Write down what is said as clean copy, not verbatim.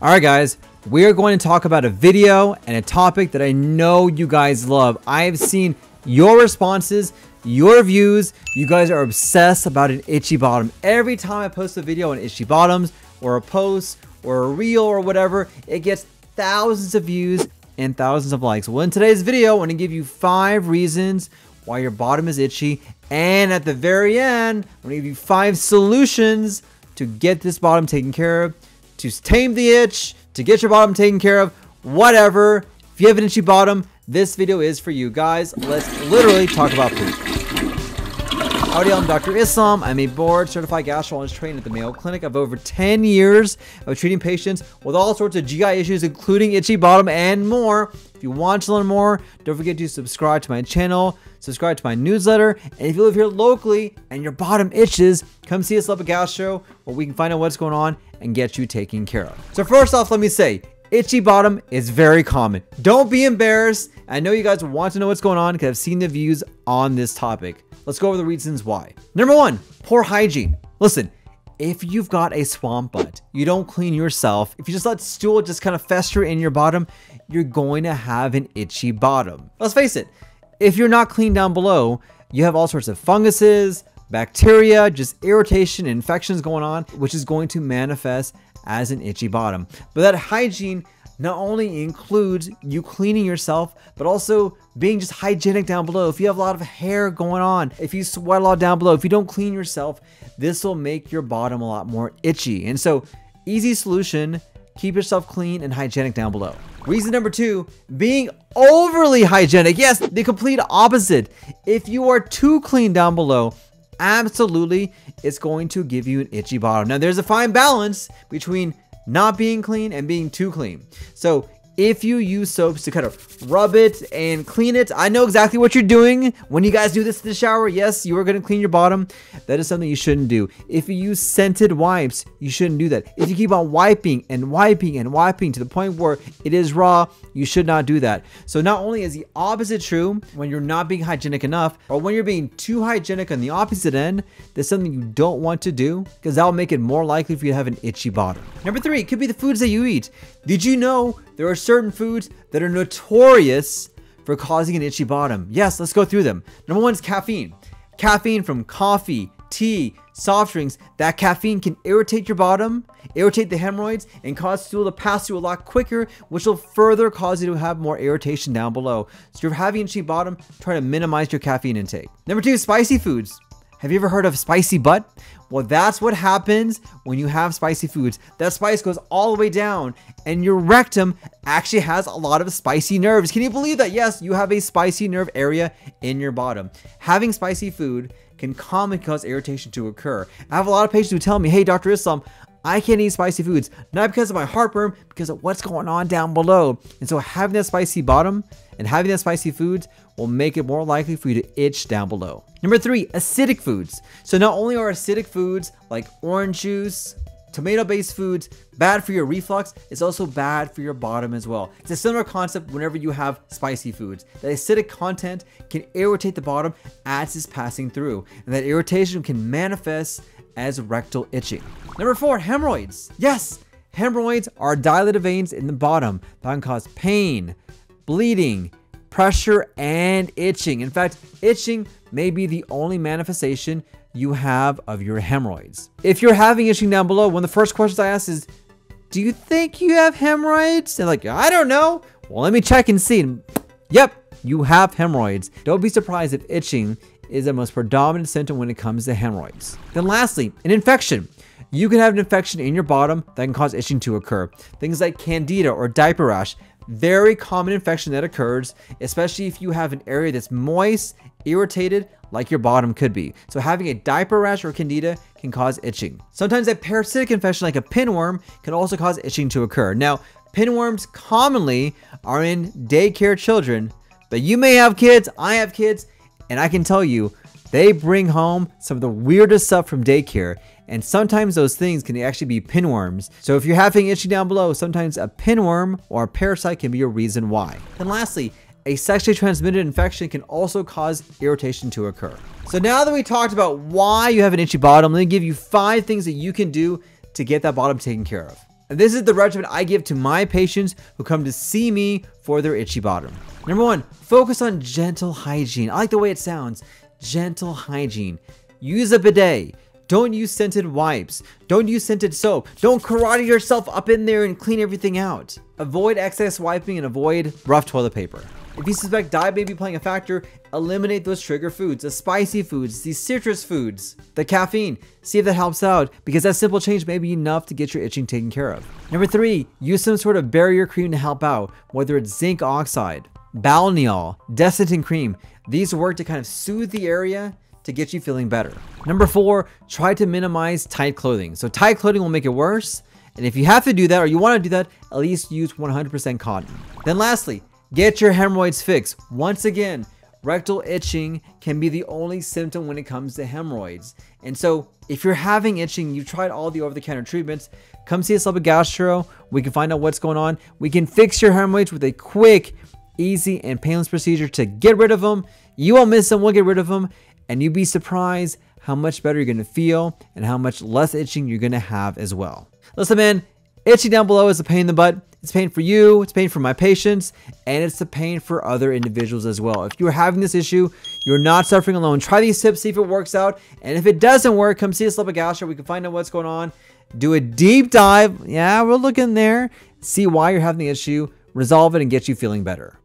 Alright guys, we are going to talk about a video and a topic that I know you guys love. I have seen your responses, your views. You guys are obsessed about an itchy bottom. Every time I post a video on itchy bottoms or a post or a reel or whatever, it gets thousands of views and thousands of likes. Well, in today's video, I want to give you 5 reasons why your bottom is itchy, and at the very end, I'm going to give you 5 solutions to get this bottom taken care of, to tame the itch, to get your bottom taken care of, whatever. If you have an itchy bottom, this video is for you guys. Let's literally talk about poop. Howdy, I'm Dr. Islam. I'm a board certified gastroenterologist trained at the Mayo Clinic. I have over 10 years of treating patients with all sorts of GI issues, including itchy bottom and more. If you want to learn more, don't forget to subscribe to my channel, subscribe to my newsletter, and if you live here locally and your bottom itches, come see us up at Gastro where we can find out what's going on and get you taken care of. So first off, let me say, itchy bottom is very common. Don't be embarrassed. I know you guys want to know what's going on because I've seen the views on this topic. Let's go over the reasons why. Number 1, poor hygiene. Listen, if you've got a swamp butt, you don't clean yourself, if you just let stool just kind of fester in your bottom, you're going to have an itchy bottom. Let's face it, if you're not clean down below, you have all sorts of funguses, bacteria, just irritation, infections going on, which is going to manifest as an itchy bottom. But that hygiene not only includes you cleaning yourself, but also being just hygienic down below. If you have a lot of hair going on, if you sweat a lot down below, if you don't clean yourself, this will make your bottom a lot more itchy. And so, easy solution, keep yourself clean and hygienic down below. Reason number 2, being overly hygienic. Yes, the complete opposite. If you are too clean down below, absolutely, it's going to give you an itchy bottom. Now, there's a fine balance between not being clean and being too clean. So if you use soaps to kind of rub it and clean it, I know exactly what you're doing when you guys do this in the shower. Yes, you are going to clean your bottom. That is something you shouldn't do. If you use scented wipes, you shouldn't do that. If you keep on wiping and wiping and wiping to the point where it is raw, you should not do that. So not only is the opposite true when you're not being hygienic enough, or when you're being too hygienic on the opposite end, that's something you don't want to do because that will make it more likely for you to have an itchy bottom. Number 3, it could be the foods that you eat. Did you know there are certain foods that are notorious for causing an itchy bottom? Yes, let's go through them. Number 1 is caffeine. Caffeine from coffee, tea, soft drinks. That caffeine can irritate your bottom, irritate the hemorrhoids, and cause stool to pass through a lot quicker, which will further cause you to have more irritation down below. So if you're having an itchy bottom, try to minimize your caffeine intake. Number 2 is spicy foods. Have you ever heard of spicy butt? Well, that's what happens when you have spicy foods. That spice goes all the way down, and your rectum actually has a lot of spicy nerves. Can you believe that? Yes, you have a spicy nerve area in your bottom. Having spicy food can commonly cause irritation to occur. I have a lot of patients who tell me, hey, Dr. Islam, I can't eat spicy foods, not because of my heartburn, because of what's going on down below. And so having that spicy bottom and having that spicy foods will make it more likely for you to itch down below. Number 3, acidic foods. So not only are acidic foods like orange juice, tomato-based foods bad for your reflux, it's also bad for your bottom as well. It's a similar concept whenever you have spicy foods. That acidic content can irritate the bottom as it's passing through, and that irritation can manifest as rectal itching. Number 4, hemorrhoids. Yes, hemorrhoids are dilated veins in the bottom that can cause pain, bleeding, pressure, and itching. In fact, itching may be the only manifestation you have of your hemorrhoids. If you're having itching down below, one of the first questions I ask is, do you think you have hemorrhoids? And like, I don't know. Well, let me check and see. Yep, you have hemorrhoids. Don't be surprised if itching is the most predominant symptom when it comes to hemorrhoids. Then lastly, an infection. You can have an infection in your bottom that can cause itching to occur. Things like candida or diaper rash. Very common infection that occurs, especially if you have an area that's moist, irritated, like your bottom could be. So having a diaper rash or candida can cause itching. Sometimes a parasitic infection like a pinworm can also cause itching to occur. Now, pinworms commonly are in daycare children, but you may have kids, I have kids, and I can tell you, they bring home some of the weirdest stuff from daycare, and sometimes those things can actually be pinworms. So if you're having itching down below, sometimes a pinworm or a parasite can be a reason why. And lastly, a sexually transmitted infection can also cause irritation to occur. So now that we talked about why you have an itchy bottom, let me give you 5 things that you can do to get that bottom taken care of. And this is the regimen I give to my patients who come to see me for their itchy bottom. Number 1, focus on gentle hygiene. I like the way it sounds. Gentle hygiene. Use a bidet. Don't use scented wipes. Don't use scented soap. Don't karate yourself up in there and clean everything out. Avoid excess wiping and avoid rough toilet paper. If you suspect diet may be playing a factor, eliminate those trigger foods, the spicy foods, the citrus foods, the caffeine. See if that helps out, because that simple change may be enough to get your itching taken care of. Number 3, use some sort of barrier cream to help out, whether it's zinc oxide, balneol, desiccating cream. These work to kind of soothe the area to get you feeling better. Number 4, try to minimize tight clothing. So tight clothing will make it worse. And if you have to do that, or you want to do that, at least use 100% cotton. Then lastly, get your hemorrhoids fixed. Once again, rectal itching can be the only symptom when it comes to hemorrhoids. And so if you're having itching, you've tried all the over-the-counter treatments, come see us up at Gastro. We can find out what's going on. We can fix your hemorrhoids with a quick, easy, and painless procedure to get rid of them. You won't miss them, we'll get rid of them. And you'd be surprised how much better you're gonna feel and how much less itching you're gonna have as well. Listen, man, itching down below is a pain in the butt. It's pain for you, it's pain for my patients, and it's a pain for other individuals as well. If you're having this issue, you're not suffering alone. Try these tips, see if it works out. And if it doesn't work, come see us up at Gastro. We can find out what's going on. Do a deep dive. Yeah, we'll look in there, see why you're having the issue, resolve it, and get you feeling better.